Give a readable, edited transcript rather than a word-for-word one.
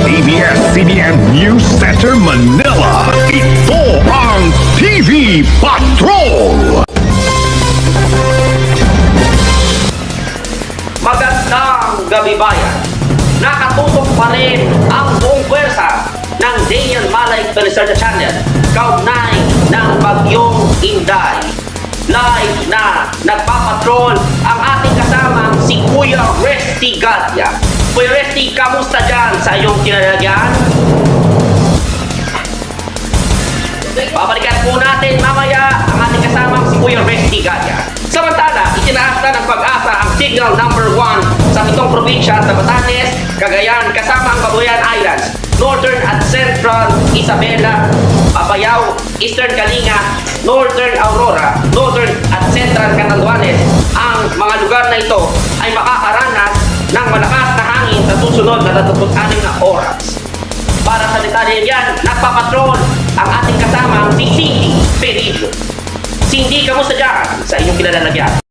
ABS-CBN News Center Manila. Ito ang TV Patrol! Magandang gabi bayan. Nakatutok pa rin ang buong pwersa ng Day and Malay Teleserye Channel kaugnay ng bagyong Inday. Live na nagpapatrol ang ating kasamang si Kuya Resty Gadya. Kuya Resty, kamusta dyan sa iyong kinalagyan? Babalikan po natin mamaya ang ating kasamang si Kuya Resty Gadya. Samantala, itinaas na ng Pag-asa ang signal number 1 sa pitong probinsya sa Batanes, Cagayan, kasama ang Babuyan Islands, Northern at Central Isabela, Apayao, Eastern Kalinga, Northern Aurora, Northern at Central Catanduanes. Ang mga lugar na ito ay makakaranas ng malakas na hangin sa susunod na 36 na oras. Para sa detalye yan, nagpapatrol ang ating kasamang si Cindy Perillo. Cindy, kamusta dyan sa inyong kinalalagyan?